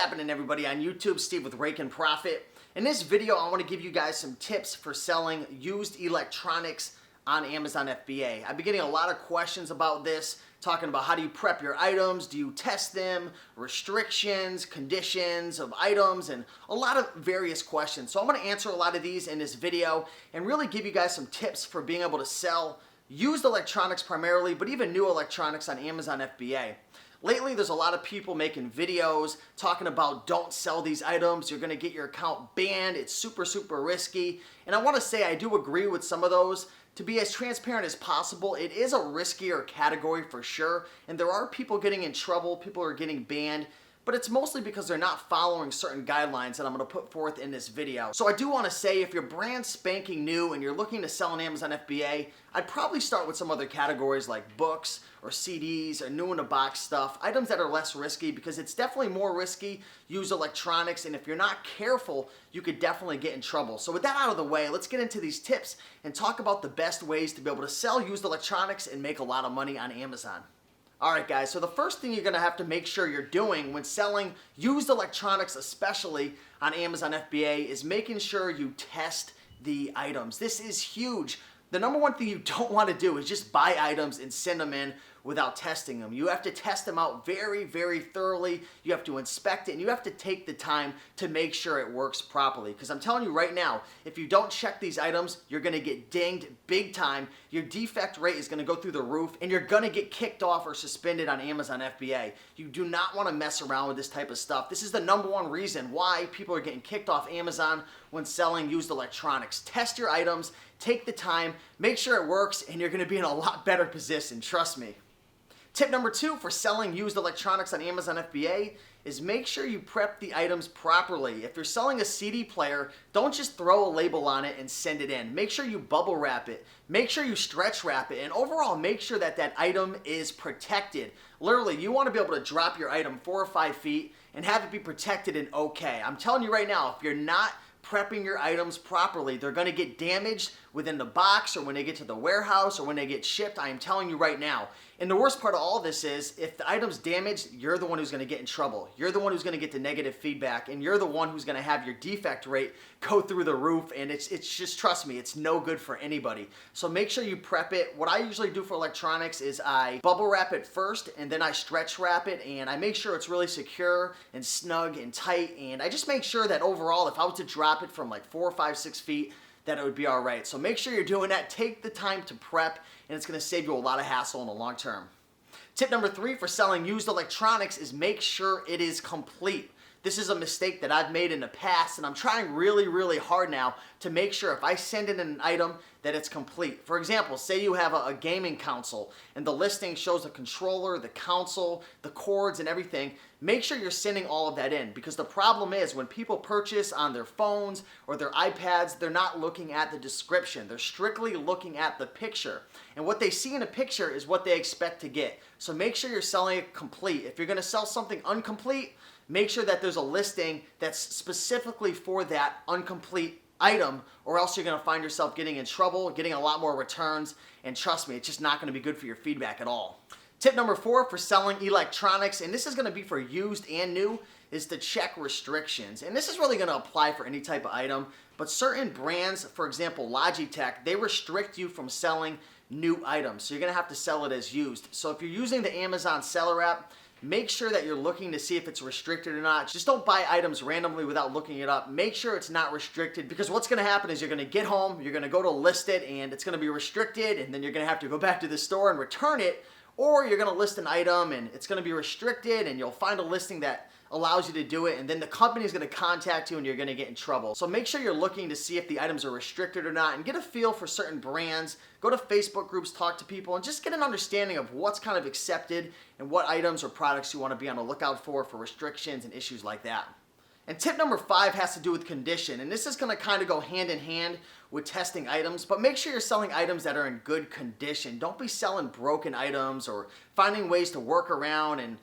happening, everybody on YouTube? Steve with Raiken Profit. In this video, I want to give you guys some tips for selling used electronics on Amazon FBA. I've been getting a lot of questions about this, talking about how do you prep your items, do you test them, restrictions, conditions of items, and a lot of various questions. So I'm going to answer a lot of these in this video and really give you guys some tips for being able to sell used electronics primarily, but even new electronics on Amazon FBA. Lately, there's a lot of people making videos talking about don't sell these items, you're gonna get your account banned, it's super risky. And I wanna say I do agree with some of those. To be as transparent as possible, it is a riskier category for sure, and there are people getting in trouble, people are getting banned, but it's mostly because they're not following certain guidelines that I'm gonna put forth in this video. So I do wanna say if you're brand spanking new and you're looking to sell on Amazon FBA, I'd probably start with some other categories like books or CDs or new in a box stuff, items that are less risky, because it's definitely more risky, used electronics, and if you're not careful, you could definitely get in trouble. So with that out of the way, let's get into these tips and talk about the best ways to be able to sell used electronics and make a lot of money on Amazon. Alright guys, so the first thing you're going to have to make sure you're doing when selling used electronics, especially on Amazon FBA, is making sure you test the items. This is huge. The number one thing you don't want to do is just buy items and send them in without testing them. You have to test them out very thoroughly. You have to inspect it, and you have to take the time to make sure it works properly. Because I'm telling you right now, if you don't check these items, you're going to get dinged big time. Your defect rate is going to go through the roof, and you're going to get kicked off or suspended on Amazon FBA. You do not want to mess around with this type of stuff. This is the number one reason why people are getting kicked off Amazon when selling used electronics. Test your items, take the time, make sure it works, and you're going to be in a lot better position, trust me. Tip number 2 for selling used electronics on Amazon FBA is make sure you prep the items properly. If you're selling a CD player, don't just throw a label on it and send it in. Make sure you bubble wrap it. Make sure you stretch wrap it. And overall, make sure that that item is protected. Literally, you want to be able to drop your item 4 or 5 feet and have it be protected and okay. I'm telling you right now, if you're not prepping your items properly, they're going to get damaged within the box or when they get to the warehouse or when they get shipped. I am telling you right now. And the worst part of all this is if the item's damaged, you're the one who's going to get in trouble. You're the one who's going to get the negative feedback, and you're the one who's going to have your defect rate go through the roof, and it's just, trust me, it's no good for anybody. So make sure you prep it. What I usually do for electronics is I bubble wrap it first, and then I stretch wrap it, and I make sure it's really secure and snug and tight, and I just make sure that overall, if I was to drop it from like 4, 5, 6 feet, that it would be all right. So make sure you're doing that. Take the time to prep, and it's going to save you a lot of hassle in the long term. Tip number 3 for selling used electronics is make sure it is complete. This is a mistake that I've made in the past, and I'm trying really hard now to make sure if I send in an item that it's complete. For example, say you have a gaming console and the listing shows the controller, the console, the cords, and everything. Make sure you're sending all of that in, because the problem is when people purchase on their phones or their iPads, they're not looking at the description. They're strictly looking at the picture. And what they see in a picture is what they expect to get. So make sure you're selling it complete. If you're going to sell something incomplete, make sure that there's a listing that's specifically for that incomplete item, or else you're going to find yourself getting in trouble, getting a lot more returns, and trust me, it's just not going to be good for your feedback at all. Tip number 4 for selling electronics, and this is going to be for used and new, is to check restrictions. And this is really going to apply for any type of item, but certain brands, for example Logitech, they restrict you from selling new items. So you're going to have to sell it as used. So if you're using the Amazon seller app, make sure that you're looking to see if it's restricted or not. Just don't buy items randomly without looking it up. Make sure it's not restricted, because what's going to happen is you're going to get home, you're going to go to list it, and it's going to be restricted, and then you're going to have to go back to the store and return it, or you're going to list an item and it's going to be restricted, and you'll find a listing that allows you to do it, and then the company is going to contact you and you're going to get in trouble. So make sure you're looking to see if the items are restricted or not, and get a feel for certain brands. Go to Facebook groups, talk to people, and just get an understanding of what's kind of accepted and what items or products you want to be on the lookout for restrictions and issues like that. And tip number 5 has to do with condition, and this is going to kind of go hand in hand with testing items, but make sure you're selling items that are in good condition. Don't be selling broken items or finding ways to work around and,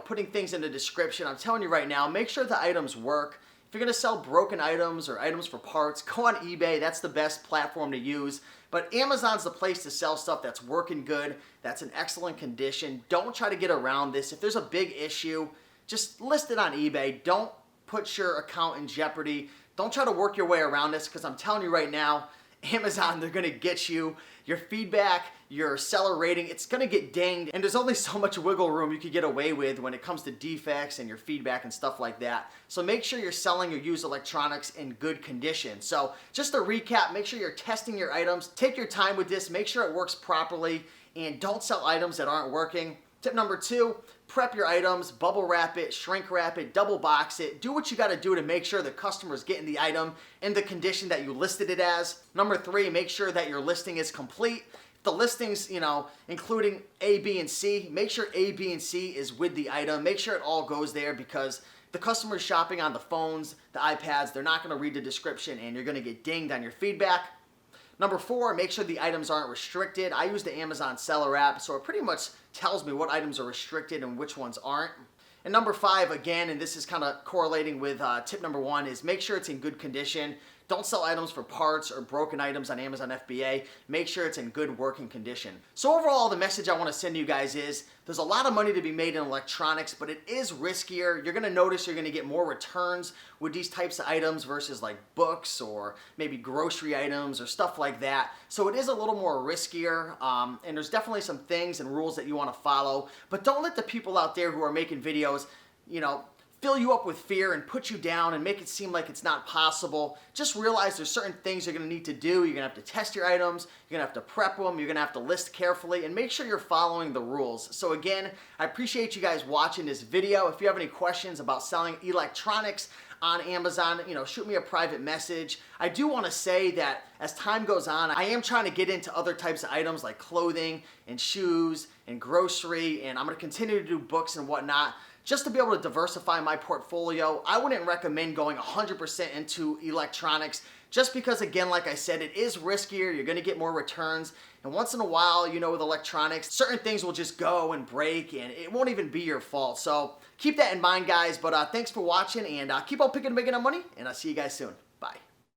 putting things in the description. I'm telling you right now, make sure the items work. If you're going to sell broken items or items for parts, go on eBay. That's the best platform to use. But Amazon's the place to sell stuff that's working good, that's in excellent condition. Don't try to get around this. If there's a big issue, just list it on eBay. Don't put your account in jeopardy. Don't try to work your way around this, because I'm telling you right now, Amazon, they're gonna get you. Your feedback, your seller rating, it's gonna get dinged, and there's only so much wiggle room you could get away with when it comes to defects and your feedback and stuff like that. So make sure you're selling your used electronics in good condition. So just to recap, make sure you're testing your items. Take your time with this, make sure it works properly, and don't sell items that aren't working. Tip number 2, prep your items, bubble wrap it, shrink wrap it, double box it. Do what you gotta do to make sure the customer is getting the item in the condition that you listed it as. Number 3, make sure that your listing is complete. If the listings, including A, B, and C, make sure A, B, and C is with the item. Make sure it all goes there, because the customer is shopping on the phones, the iPads, they're not gonna read the description, and you're gonna get dinged on your feedback. Number 4, make sure the items aren't restricted. I use the Amazon Seller app, so it pretty much tells me what items are restricted and which ones aren't. And number 5, again, and this is kind of correlating with tip number 1, is make sure it's in good condition. Don't sell items for parts or broken items on Amazon FBA. Make sure it's in good working condition. So overall, the message I want to send you guys is there's a lot of money to be made in electronics, but it is riskier. You're going to notice you're going to get more returns with these types of items versus like books or maybe grocery items or stuff like that. So it is a little more riskier, and there's definitely some things and rules that you want to follow. But don't let the people out there who are making videos, fill you up with fear and put you down and make it seem like it's not possible. Just realize there's certain things you're going to need to do. You're going to have to test your items. You're going to have to prep them. You're going to have to list carefully and make sure you're following the rules. So again, I appreciate you guys watching this video. If you have any questions about selling electronics on Amazon, shoot me a private message. I do want to say that as time goes on, I am trying to get into other types of items like clothing and shoes and grocery, and I'm going to continue to do books and whatnot, just to be able to diversify my portfolio. I wouldn't recommend going 100% into electronics, just because, again, like I said, it is riskier. You're gonna get more returns. And once in a while, with electronics, certain things will just go and break, and it won't even be your fault. So keep that in mind, guys. But thanks for watching, and keep on picking and making that money, and I'll see you guys soon. Bye.